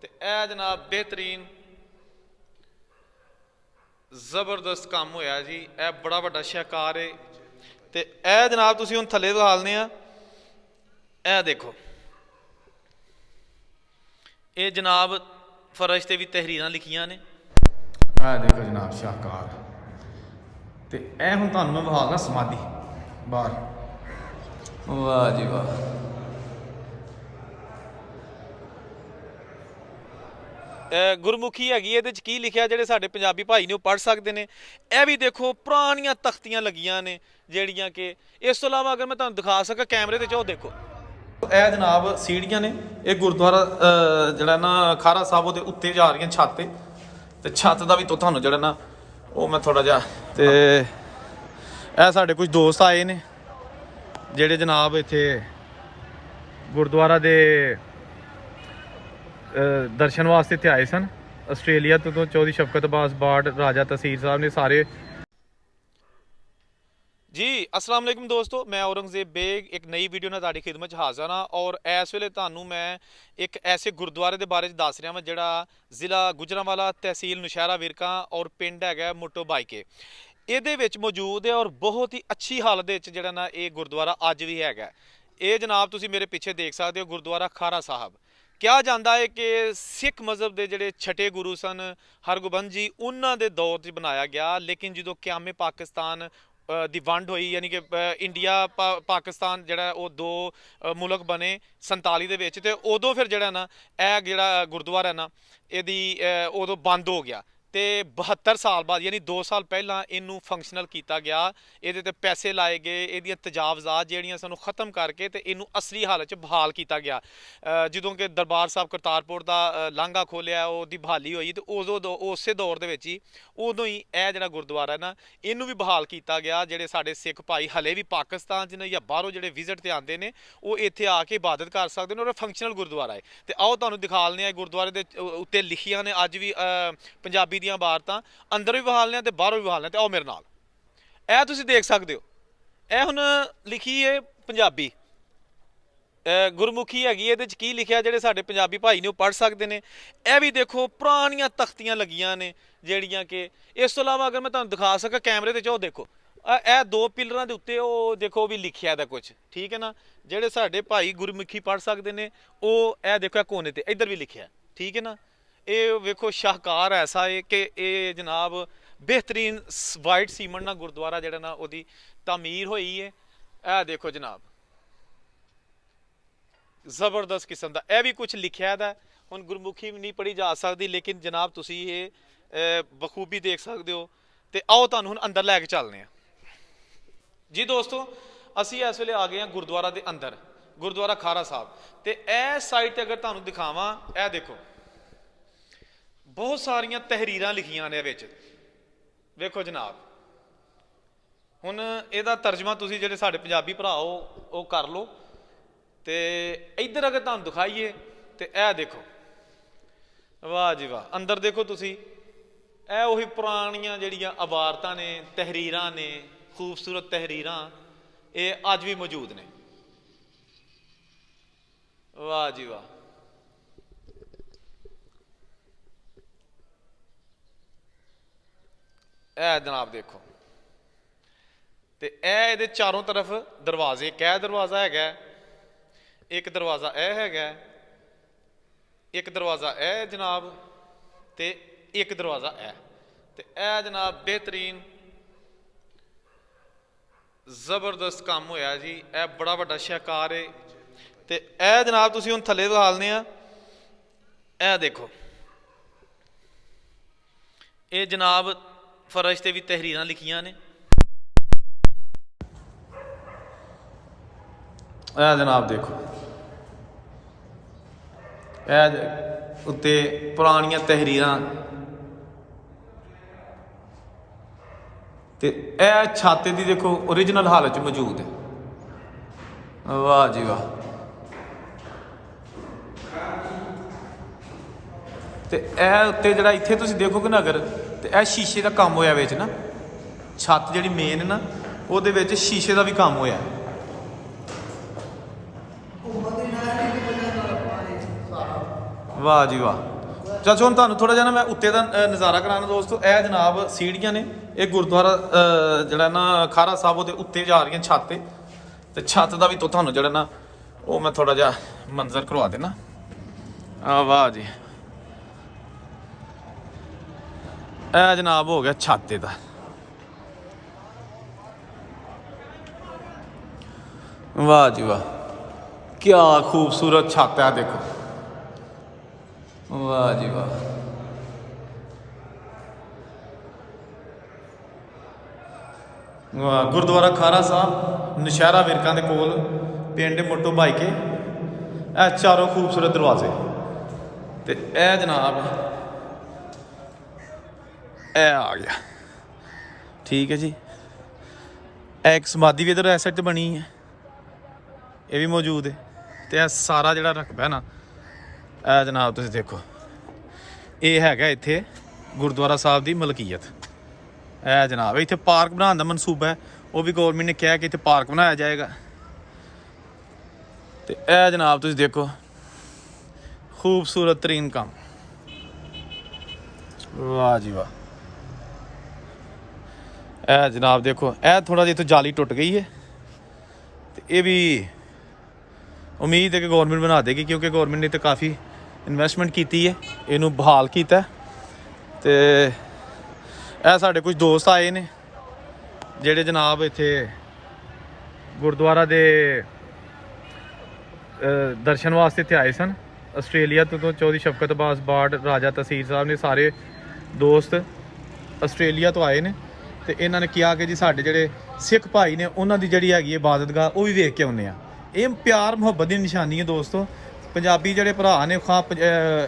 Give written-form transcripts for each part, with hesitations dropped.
ਤੇ ਇਹ ਜਨਾਬ बेहतरीन ਜ਼ਬਰਦਸਤ ਕੰਮ ਹੋਇਆ ਜੀ। ਇਹ ਬੜਾ ਵੱਡਾ ਸ਼ਾਹਕਾਰ ਹੈ ਤੇ ਇਹ ਜਨਾਬ ਤੁਸੀਂ ਹੁਣ ਥੱਲੇ ਦਿਖਾਲਨੇ ਆ। ਇਹ ਦੇਖੋ ਇਹ ਜਨਾਬ ਫਰਸ਼ ਤੇ ਵੀ ਤਹਿਰੀਰਾਂ ਲਿਖੀਆਂ ਨੇ। ਇਹ ਦੇਖੋ ਜਨਾਬ ਸ਼ਾਹਕਾਰ। ਤੇ ਇਹ ਹੁਣ ਤੁਹਾਨੂੰ ਮੈਂ ਵਿਖਾਉਣਾ ਸਮਾਧੀ ਬਾਹਰ। ਵਾਹ ਜੀ ਵਾਹ। ਗੁਰਮੁਖੀ ਹੈਗੀ, ਇਹਦੇ 'ਚ ਕੀ ਲਿਖਿਆ ਜਿਹੜੇ ਸਾਡੇ ਪੰਜਾਬੀ ਭਾਈ ਨੇ ਉਹ ਪੜ੍ਹ ਸਕਦੇ ਨੇ। ਇਹ ਵੀ ਦੇਖੋ ਪੁਰਾਣੀਆਂ ਤਖਤੀਆਂ ਲੱਗੀਆਂ ਨੇ ਜਿਹੜੀਆਂ ਕਿ ਇਸ ਤੋਂ ਇਲਾਵਾ ਅਗਰ ਮੈਂ ਤੁਹਾਨੂੰ ਦਿਖਾ ਸਕਾਂ ਕੈਮਰੇ ਦੇ 'ਚ ਉਹ ਦੇਖੋ। ਇਹ ਜਨਾਬ ਸੀੜੀਆਂ ਨੇ। ਇਹ ਗੁਰਦੁਆਰਾ ਜਿਹੜਾ ਨਾ ਖਾਰਾ ਸਾਹਿਬ ਉਹਦੇ ਉੱਤੇ ਜਾ ਰਹੀਆਂ ਛੱਤ ਤੇ ਛੱਤ ਦਾ ਵੀ ਤੁਹਾਨੂੰ ਜਿਹੜਾ ਨਾ ਉਹ ਮੈਂ ਥੋੜਾ ਜਿਹਾ। ਤੇ ਇਹ ਸਾਡੇ ਕੁਝ ਦੋਸਤ ਆਏ ਨੇ ਜਿਹੜੇ ਜਨਾਬ ਇੱਥੇ ਗੁਰਦੁਆਰਾ ਦੇ ਦਰਸ਼ਨ ਵਾਸਤੇ ਇੱਥੇ ਆਏ ਸਨ। ਆਸਟ੍ਰੇਲੀਆ ਤੋਂ ਚੌਧਰੀ ਸ਼ਫਕਤ ਅਬਾਸ ਬਾੜ, ਰਾਜਾ ਤਸੀਰ ਸਾਹਿਬ ਨੇ ਸਾਰੇ। जी अस्सलाम वालेकुम दोस्तों, मैं औरंगजेब बेग एक नई वीडियो ਨਾਲ ਤੁਹਾਡੀ ਖਿਦਮਤ 'ਚ ਹਾਜ਼ਰ ਹਾਂ। ਔਰ ਇਸ ਵੇਲੇ ਤੁਹਾਨੂੰ ਮੈਂ ਇੱਕ ਐਸੇ ਗੁਰਦੁਆਰੇ ਦੇ ਬਾਰੇ 'ਚ ਦੱਸ ਰਿਹਾ ਹਾਂ ਜਿਹੜਾ ਜ਼ਿਲ੍ਹਾ ਗੁਜਰਾਂਵਾਲਾ, ਤਹਿਸੀਲ ਨੌਸ਼ਹਿਰਾ ਵਿਰਕਾਂ ਔਰ ਪਿੰਡ ਹੈਗਾ ਮੋਟੋ ਬਾਈਕੇ। ਇਹਦੇ ਵਿੱਚ ਮੌਜੂਦ ਹੈ ਔਰ ਬਹੁਤ ਹੀ ਅੱਛੀ ਹਾਲਤ ਦੇ ਵਿੱਚ ਜਿਹੜਾ ਨਾ ਇਹ ਗੁਰਦੁਆਰਾ ਅੱਜ ਵੀ ਹੈਗਾ। ਇਹ ਜਨਾਬ ਤੁਸੀਂ ਮੇਰੇ ਪਿੱਛੇ ਦੇਖ ਸਕਦੇ ਹੋ ਗੁਰਦੁਆਰਾ ਖਾਰਾ ਸਾਹਿਬ। ਕਿਹਾ ਜਾਂਦਾ ਹੈ ਕਿ ਸਿੱਖ ਮਜ਼ਹਬ ਦੇ ਜਿਹੜੇ ਛਟੇ ਗੁਰੂ ਸਨ ਹਰਗੋਬਿੰਦ ਜੀ, ਉਹਨਾਂ ਦੇ ਦੌਰ 'ਚ ਬਣਾਇਆ ਗਿਆ। ਲੇਕਿਨ ਜਦੋਂ ਕਿਆਮੇ ਪਾਕਿਸਤਾਨ ਦੀ ਵੰਡ ਹੋਈ, ਯਾਨੀ ਕਿ ਇੰਡੀਆ ਪਾਕਿਸਤਾਨ ਜਿਹੜਾ ਉਹ ਦੋ ਮੁਲਕ ਬਣੇ 47 ਦੇ ਵਿੱਚ, ਤੇ ਉਦੋਂ ਫਿਰ ਜਿਹੜਾ ਨਾ ਇਹ ਜਿਹੜਾ ਗੁਰਦੁਆਰਾ ਨਾ ਇਹਦੀ ਉਦੋਂ ਬੰਦ ਹੋ ਗਿਆ। ਤੇ 72 ਸਾਲ ਬਾਅਦ ਯਾਨੀ 2 ਸਾਲ ਪਹਿਲਾਂ ਇਹਨੂੰ ਫੰਕਸ਼ਨਲ ਕੀਤਾ ਗਿਆ। ਇਹਦੇ ਤੇ ਪੈਸੇ ਲਾਏ ਗਏ, ਇਹਦੀਆਂ ਤਜਾਵਜ਼ਾਤ ਜਿਹੜੀਆਂ ਸਾਨੂੰ ਖਤਮ ਕਰਕੇ ਤੇ ਇਹਨੂੰ ਅਸਲੀ ਹਾਲਤ 'ਚ ਬਹਾਲ ਕੀਤਾ ਗਿਆ। ਜਦੋਂ ਕਿ ਦਰਬਾਰ ਸਾਹਿਬ ਕਰਤਾਰਪੁਰ ਦਾ ਲਾਂਘਾ ਖੋਲ੍ਹਿਆ, ਉਹਦੀ ਬਹਾਲੀ ਹੋਈ ਤੇ ਉਦੋਂ ਉਸੇ ਦੌਰ ਦੇ ਵਿੱਚ ਹੀ ਉਦੋਂ ਹੀ ਇਹ ਜਿਹੜਾ ਗੁਰਦੁਆਰਾ ਨਾ ਇਹਨੂੰ ਵੀ ਬਹਾਲ ਕੀਤਾ ਗਿਆ। ਜਿਹੜੇ ਸਾਡੇ ਸਿੱਖ ਭਾਈ ਹਲੇ ਵੀ ਪਾਕਿਸਤਾਨ 'ਚ ਨੇ ਜਾਂ ਬਾਹਰੋਂ ਜਿਹੜੇ ਵਿਜ਼ਿਟ 'ਤੇ ਆਉਂਦੇ ਨੇ ਉਹ ਇੱਥੇ ਆ ਕੇ ਇਬਾਦਤ ਕਰ ਸਕਦੇ ਨੇ ਔਰ ਫੰਕਸ਼ਨਲ ਗੁਰਦੁਆਰਾ ਹੈ। ਤੇ ਆਓ ਤੁਹਾਨੂੰ ਦਿਖਾ ਲੈਂਦੇ ਹਾਂ ਗੁਰਦੁਆਰੇ ਦੇ ਉੱਤੇ ਲਿਖੀਆਂ ਨੇ ਅੱਜ ਵੀ ਪੰਜਾਬੀ ਦੀਆਂ ਇਬਾਰਤਾਂ, ਅੰਦਰ ਵੀ ਬਹਾਲ ਨੇ ਤੇ ਬਾਹਰੋਂ ਵੀ ਬਹਾਲ ਨੇ। ਤੇ ਆਓ ਮੇਰੇ ਨਾਲ, ਇਹ ਤੁਸੀਂ ਦੇਖ ਸਕਦੇ ਹੋ। ਇਹ ਹੁਣ ਲਿਖੀ ਹੈ ਪੰਜਾਬੀ, ਗੁਰਮੁਖੀ ਹੈਗੀ। ਇਹਦੇ 'ਚ ਕੀ ਲਿਖਿਆ ਜਿਹੜੇ ਸਾਡੇ ਪੰਜਾਬੀ ਭਾਈ ਨੇ ਉਹ ਪੜ੍ਹ ਸਕਦੇ ਨੇ। ਇਹ ਵੀ ਦੇਖੋ ਪੁਰਾਣੀਆਂ ਤਖਤੀਆਂ ਲੱਗੀਆਂ ਨੇ ਜਿਹੜੀਆਂ ਕਿ ਇਸ ਤੋਂ ਇਲਾਵਾ ਅਗਰ ਮੈਂ ਤੁਹਾਨੂੰ ਦਿਖਾ ਸਕਾਂ ਕੈਮਰੇ ਦੇ 'ਚ ਉਹ ਦੇਖੋ। ਇਹ ਦੋ ਪਿਲਰਾਂ ਦੇ ਉੱਤੇ ਉਹ ਦੇਖੋ ਵੀ ਲਿਖਿਆ ਦਾ ਕੁਝ, ਠੀਕ ਹੈ ਨਾ। ਜਿਹੜੇ ਸਾਡੇ ਭਾਈ ਗੁਰਮੁਖੀ ਪੜ੍ਹ ਸਕਦੇ ਨੇ ਉਹ ਇਹ ਦੇਖੋ ਇਹ ਕੋਨੇ ਤੇ ਇੱਧਰ ਵੀ ਲਿਖਿਆ, ਠੀਕ ਹੈ ਨਾ। ਇਹ ਵੇਖੋ ਸ਼ਾਹਕਾਰ ਐਸਾ ਹੈ ਕਿ ਇਹ ਜਨਾਬ ਬਿਹਤਰੀਨ ਵਾਈਟ ਸੀਮੈਂਟ ਨਾਲ ਗੁਰਦੁਆਰਾ ਜਿਹੜਾ ਨਾ ਉਹਦੀ ਤਾਮੀਰ ਹੋਈ ਹੈ। ਇਹ ਦੇਖੋ ਜਨਾਬ ਜ਼ਬਰਦਸਤ ਕਿਸਮ ਦਾ। ਇਹ ਵੀ ਕੁਝ ਲਿਖਿਆ ਦਾ। ਹੁਣ ਗੁਰਮੁਖੀ ਨਹੀਂ ਪੜ੍ਹੀ ਜਾ ਸਕਦੀ ਲੇਕਿਨ ਜਨਾਬ ਤੁਸੀਂ ਇਹ ਬਖੂਬੀ ਦੇਖ ਸਕਦੇ ਹੋ। ਤੇ ਆਓ ਤੁਹਾਨੂੰ ਹੁਣ ਅੰਦਰ ਲੈ ਕੇ ਚੱਲਦੇ ਹਾਂ ਜੀ। ਦੋਸਤੋ ਅਸੀਂ ਇਸ ਵੇਲੇ ਆ ਗਏ ਹਾਂ ਗੁਰਦੁਆਰਾ ਦੇ ਅੰਦਰ, ਗੁਰਦੁਆਰਾ ਖਾਰਾ ਸਾਹਿਬ। ਤੇ ਇਹ ਸਾਈਡ ਤੇ ਅਗਰ ਤੁਹਾਨੂੰ ਦਿਖਾਵਾਂ, ਇਹ ਦੇਖੋ ਬਹੁਤ ਸਾਰੀਆਂ ਤਹਿਰੀਰਾਂ ਲਿਖੀਆਂ ਨੇ ਵਿੱਚ, ਵੇਖੋ ਜਨਾਬ। ਹੁਣ ਇਹਦਾ ਤਰਜਮਾ ਤੁਸੀਂ ਜਿਹੜੇ ਸਾਡੇ ਪੰਜਾਬੀ ਭਰਾ ਉਹ ਕਰ ਲਓ। ਤੇ ਇੱਧਰ ਅਗਰ ਤੁਹਾਨੂੰ ਦਿਖਾਈਏ ਤੇ ਇਹ ਦੇਖੋ, ਵਾਹ ਜੀ ਵਾਹ। ਅੰਦਰ ਦੇਖੋ ਤੁਸੀਂ, ਇਹ ਉਹੀ ਪੁਰਾਣੀਆਂ ਜਿਹੜੀਆਂ ਇਬਾਰਤਾਂ ਨੇ, ਤਹਿਰੀਰਾਂ ਨੇ, ਖੂਬਸੂਰਤ ਤਹਿਰੀਰਾਂ, ਇਹ ਅੱਜ ਵੀ ਮੌਜੂਦ ਨੇ। ਵਾਹ ਜੀ ਵਾਹ। ਇਹ ਜਨਾਬ ਦੇਖੋ। ਤੇ ਇਹ ਇਹਦੇ ਚਾਰੋਂ ਤਰਫ ਦਰਵਾਜ਼ੇ, ਕਿਹ ਦਰਵਾਜ਼ਾ ਹੈਗਾ, ਇੱਕ ਦਰਵਾਜ਼ਾ ਇਹ ਹੈਗਾ, ਇੱਕ ਦਰਵਾਜ਼ਾ ਇਹ ਜਨਾਬ, ਤੇ ਇੱਕ ਦਰਵਾਜ਼ਾ ਇਹ। ਤੇ ਇਹ ਜਨਾਬ ਬਿਹਤਰੀਨ ਜ਼ਬਰਦਸਤ ਕੰਮ ਹੋਇਆ ਜੀ। ਇਹ ਬੜਾ ਵੱਡਾ ਸ਼ਾਹਕਾਰ ਹੈ। ਤੇ ਇਹ ਜਨਾਬ ਤੁਸੀਂ ਹੁਣ ਥੱਲੇ ਦਿਖਾਲਨੇ ਆ। ਇਹ ਦੇਖੋ ਇਹ ਜਨਾਬ ਫਰਸ਼ ਤੇ ਵੀ ਤਹਿਰੀਰਾਂ ਲਿਖੀਆਂ ਨੇ। ਇਹ ਜਨਾਬ ਦੇਖੋ, ਇਹ ਉੱਤੇ ਪੁਰਾਣੀਆਂ ਤਹਿਰੀਰਾਂ ਤੇ ਇਹ ਛੱਤ ਦੀ ਦੇਖੋ ਓਰੀਜਨਲ ਹਾਲਤ 'ਚ ਮੌਜੂਦ ਹੈ। ਵਾਹ ਜੀ ਵਾਹ। ਤੇ ਇਹ ਉੱਤੇ ਜਿਹੜਾ ਇੱਥੇ ਤੁਸੀਂ ਦੇਖੋਗੇ ਨਾ ਅਗਰ, ਤੇ ਇਹ ਸ਼ੀਸ਼ੇ ਦਾ ਕੰਮ ਹੋਇਆ ਵਿੱਚ ਨਾ, ਛੱਤ ਜਿਹੜੀ ਮੇਨ ਨਾ ਉਹਦੇ ਵਿੱਚ ਸ਼ੀਸ਼ੇ ਦਾ ਵੀ ਕੰਮ ਹੋਇਆ। ਵਾਹ ਜੀ ਵਾਹ। ਚਾਚੋ ਹੁਣ ਤੁਹਾਨੂੰ ਥੋੜਾ ਜਿਹਾ ਨਾ ਮੈਂ ਉੱਤੇ ਦਾ ਨਜ਼ਾਰਾ ਕਰਾਉਣਾ ਦੋਸਤੋ। ਇਹ ਜਨਾਬ ਸੀੜੀਆਂ ਨੇ, ਇਹ ਗੁਰਦੁਆਰਾ ਜਿਹੜਾ ਨਾ ਖਾਰਾ ਸਾਹਿਬ ਉਹਦੇ ਉੱਤੇ ਜਾ ਰਹੀਆਂ ਛੱਤ ਤੇ ਛੱਤ ਦਾ ਵੀ ਤੁਹਾਨੂੰ ਜਿਹੜਾ ਨਾ ਉਹ ਮੈਂ ਥੋੜਾ ਜਿਹਾ ਮੰਜ਼ਰ ਕਰਵਾ ਦੇਣਾ। ਆ ਵਾਹ ਜੀ, ਇਹ ਜਨਾਬ ਹੋ ਗਿਆ ਛੱਤ ਦਾ। ਵਾਹ ਜੀ ਵਾਹ, ਕੀ ਖੂਬਸੂਰਤ ਛੱਤ ਹੈ, ਦੇਖੋ। ਵਾਹ ਜੀ ਵਾਹ, ਵਾਹ। ਗੁਰਦੁਆਰਾ ਖਾਰਾ ਸਾਹਿਬ ਨਸ਼ਹਿਰਾ ਵਿਰਕਾਂ ਦੇ ਕੋਲ, ਪਿੰਡ ਮੋਟੋ ਭਾਈਕੇ। ਇਹ ਚਾਰੋਂ ਖੂਬਸੂਰਤ ਦਰਵਾਜ਼ੇ ਤੇ ਇਹ ਜਨਾਬ ਇਹ ਆ ਗਿਆ, ਠੀਕ ਹੈ ਜੀ। ਇਹ ਇੱਕ ਸਮਾਧੀ ਵੀ ਇਧਰ ਇਸ ਸਾਈਡ ਤੇ ਬਣੀ ਹੈ, ਇਹ ਵੀ ਮੌਜੂਦ ਹੈ। ਤੇ ਇਹ ਸਾਰਾ ਜਿਹੜਾ ਰਕਬਾ ਹੈ ਨਾ, ਇਹ ਜਨਾਬ ਤੁਸੀਂ ਦੇਖੋ, ਇਹ ਹੈਗਾ ਇੱਥੇ ਗੁਰਦੁਆਰਾ ਸਾਹਿਬ ਦੀ ਮਲਕੀਅਤ। ਇਹ ਜਨਾਬ ਇੱਥੇ ਪਾਰਕ ਬਣਾਉਣ ਦਾ ਮਨਸੂਬਾ ਹੈ, ਉਹ ਵੀ ਗੌਰਮੈਂਟ ਨੇ ਕਿਹਾ ਕਿ ਇੱਥੇ ਪਾਰਕ ਬਣਾਇਆ ਜਾਏਗਾ। ਤੇ ਇਹ ਜਨਾਬ ਤੁਸੀਂ ਦੇਖੋ, ਖੂਬਸੂਰਤ ਤਰੀਨ ਕੰਮ। ਵਾਹ ਜੀ ਵਾਹ। ਇਹ ਜਨਾਬ ਦੇਖੋ, ਇਹ ਥੋੜਾ ਜਿਹਾ ਇੱਥੋਂ ਜਾਲੀ ਟੁੱਟ ਗਈ ਹੈ ਤੇ ਇਹ ਵੀ ਉਮੀਦ ਹੈ ਕਿ ਗੌਰਮੈਂਟ ਬਣਾ ਦੇਗੀ, ਕਿਉਂਕਿ ਗੌਰਮੈਂਟ ਨੇ ਤਾਂ ਕਾਫੀ ਇਨਵੈਸਟਮੈਂਟ ਕੀਤੀ ਹੈ, ਇਹਨੂੰ ਬਹਾਲ ਕੀਤਾ। ਤੇ ਇਹ ਸਾਡੇ ਕੁਝ ਦੋਸਤ ਆਏ ਨੇ ਜਿਹੜੇ ਜਨਾਬ ਇੱਥੇ ਗੁਰਦੁਆਰਾ ਦੇ ਦਰਸ਼ਨ ਵਾਸਤੇ ਇੱਥੇ ਆਏ ਸਨ। ਆਸਟ੍ਰੇਲੀਆ ਤੋਂ ਚੌਧਰੀ ਸ਼ਫਕਤ ਅਬਾਸ ਬਾੜ, ਰਾਜਾ ਤਸੀਰ ਸਾਹਿਬ ਨੇ, ਸਾਰੇ ਦੋਸਤ ਆਸਟ੍ਰੇਲੀਆ ਤੋਂ ਆਏ ਨੇ। ਤੇ ਇਹਨਾਂ ਨੇ ਕਿਹਾ ਕਿ ਜੀ ਸਾਡੇ ਜਿਹੜੇ ਸਿੱਖ ਭਾਈ ਨੇ ਉਹਨਾਂ ਦੀ ਜਿਹੜੀ ਹੈਗੀ ਇਬਾਦਤਗਾਹ ਉਹ ਵੀ ਵੇਖ ਕੇ ਆਉਂਦੇ ਆ। ਇਹ ਪਿਆਰ ਮੁਹੱਬਤ ਦੀ ਨਿਸ਼ਾਨੀ ਹੈ ਦੋਸਤੋ। ਪੰਜਾਬੀ ਜਿਹੜੇ ਭਰਾ ਨੇ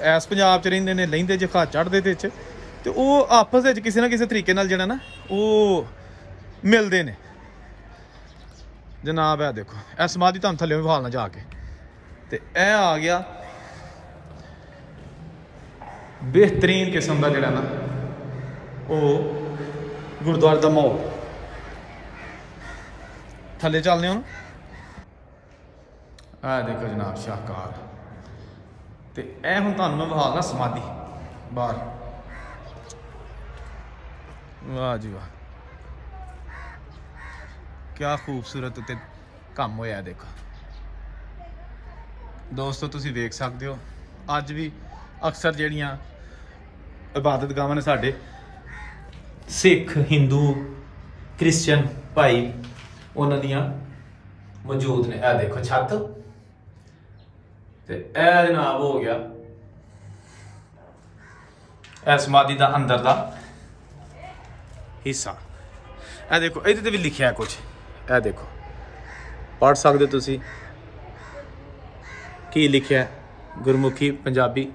ਐਸ ਪੰਜਾਬ 'ਚ ਰਹਿੰਦੇ ਨੇ, ਲਹਿੰਦੇ 'ਚ ਖਾ ਚੜ੍ਹਦੇ ਦੇ 'ਚ, ਤੇ ਉਹ ਆਪਸ ਵਿੱਚ ਕਿਸੇ ਨਾ ਕਿਸੇ ਤਰੀਕੇ ਨਾਲ ਜਿਹੜਾ ਨਾ ਉਹ ਮਿਲਦੇ ਨੇ ਜਨਾਬ। ਇਹ ਦੇਖੋ, ਇਹ ਸਮਾਧੀ ਤੁਹਾਨੂੰ ਥੱਲੇ ਵਿਖਾਲਣਾ ਜਾ ਕੇ। ਤੇ ਇਹ ਆ ਗਿਆ ਬਿਹਤਰੀਨ ਕਿਸਮ ਦਾ ਜਿਹੜਾ ਨਾ ਉਹ ਗੁਰਦੁਆਰੇ ਦਾ ਮਾਹੌਲ। ਥੱਲੇ ਚੱਲਦੇ ਹਾਂ। ਆਹ ਦੇਖੋ ਜਨਾਬ ਸ਼ਾਹਕਾਰ। ਤੇ ਇਹ ਹੁਣ ਤੁਹਾਨੂੰ ਮੈਂ ਵਿਖਾਲਣਾ ਸਮਾਧੀ ਬਾਹਰ। ਵਾਹ ਜੀ ਵਾਹ, ਕਿਆ ਖੂਬਸੂਰਤ ਉੱਤੇ ਕੰਮ ਹੋਇਆ। ਦੇਖੋ ਦੋਸਤੋ, ਤੁਸੀਂ ਵੇਖ ਸਕਦੇ ਹੋ ਅੱਜ ਵੀ ਅਕਸਰ ਜਿਹੜੀਆਂ ਇਬਾਦਤਗਾਹਾਂ ਨੇ ਸਾਡੇ ਸਿੱਖ, ਹਿੰਦੂ, ਕ੍ਰਿਸਚਨ ਭਾਈ ਉਹਨਾਂ ਦੀਆਂ ਮੌਜੂਦ ਨੇ। ਇਹ ਦੇਖੋ ਛੱਤ ਤੇ ਇਹ ਜਨਾਬ ਹੋ ਗਿਆ ਇਹ ਸਮਾਧੀ ਦਾ ਅੰਦਰ ਦਾ ਹਿੱਸਾ। ਇਹ ਦੇਖੋ ਇਹਦੇ ਤੇ ਵੀ ਲਿਖਿਆ ਕੁਝ, ਇਹ ਦੇਖੋ ਪੜ੍ਹ ਸਕਦੇ ਤੁਸੀਂ ਕੀ ਲਿਖਿਆ, ਗੁਰਮੁਖੀ ਪੰਜਾਬੀ।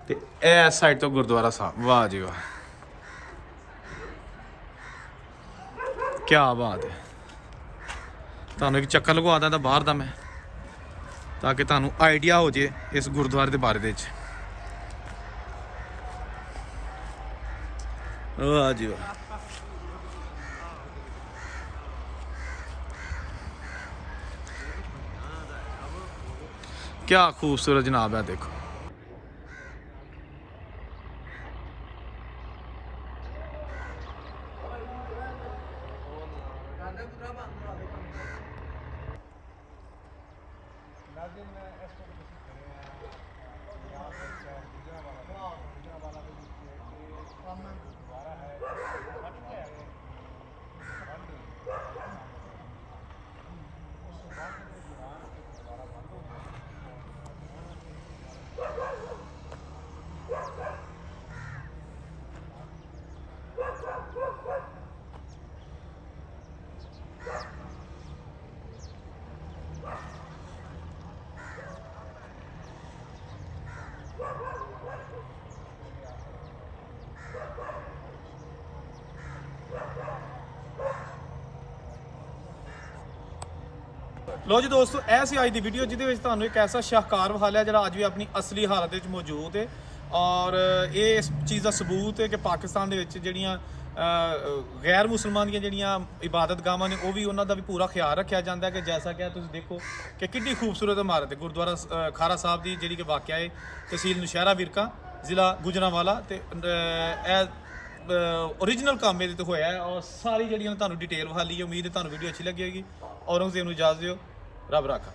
ਤੇ ਇਹ ਸਾਈਡ ਤੋਂ ਗੁਰਦੁਆਰਾ ਸਾਹਿਬ। ਵਾਹ ਜੀ ਵਾਹ, ਕੀ ਬਾਤ ਹੈ। ਤੁਹਾਨੂੰ ਇੱਕ ਚੱਕਰ ਲਗਵਾ ਦਾਂ ਬਾਹਰ ਦਾ ਮੈਂ, ਤਾਂ ਕਿ ਤੁਹਾਨੂੰ ਆਈਡੀਆ ਹੋ ਜੇ ਇਸ ਗੁਰਦੁਆਰੇ ਦੇ ਬਾਰੇ ਦੇ ਵਿੱਚ। ਵਾਹ ਜੀ ਵਾਹ, क्या खूबसूरत जनाब है। देखो लो जी दोस्तों, ऐसी आज की वीडियो जिहदे तुहानूं एक ऐसा शाहकार विखा जिहड़ा अज भी अपनी असली हालत में मौजूद है। और ये इस चीज़ का सबूत है कि पाकिस्तान दे विच जिहड़ियां ਗੈਰ ਮੁਸਲਮਾਨ ਦੀਆਂ ਜਿਹੜੀਆਂ ਇਬਾਦਤਗਾਹਾਂ ਨੇ ਉਹ ਵੀ ਉਹਨਾਂ ਦਾ ਵੀ ਪੂਰਾ ਖਿਆਲ ਰੱਖਿਆ ਜਾਂਦਾ ਹੈ ਕਿ ਜੈਸਾ ਕਿ ਤੁਸੀਂ ਦੇਖੋ ਕਿ ਕਿੰਨੀ ਖੂਬਸੂਰਤ ਇਮਾਰਤ ਹੈ ਗੁਰਦੁਆਰਾ ਖਾਰਾ ਸਾਹਿਬ ਦੀ ਜਿਹੜੀ ਕਿ ਵਾਕਿਆ ਹੈ ਤਹਿਸੀਲ ਨੌਸ਼ਹਿਰਾ ਵਿਰਕਾ ਜ਼ਿਲ੍ਹਾ ਗੁਜਰਾਂਵਾਲਾ ਤੇ ਇਹ ਓਰੀਜਨਲ ਕੰਮ ਇਹਦੇ ਤੇ ਹੋਇਆ ਹੈ ਔਰ ਸਾਰੀ ਜਿਹੜੀਆਂ ਤੁਹਾਨੂੰ ਡਿਟੇਲ ਵਿਖਾ ਲਈ ਉਮੀਦ ਹੈ ਤੁਹਾਨੂੰ ਵੀਡੀਓ ਅੱਛੀ ਲੱਗੀ ਹੋਏਗੀ। ਔਰੰਗਜ਼ੇਬ ਨੂੰ ਇਜਾਜ਼ਤ ਦਿਓ। ਰੱਬ ਰਾਖਾ।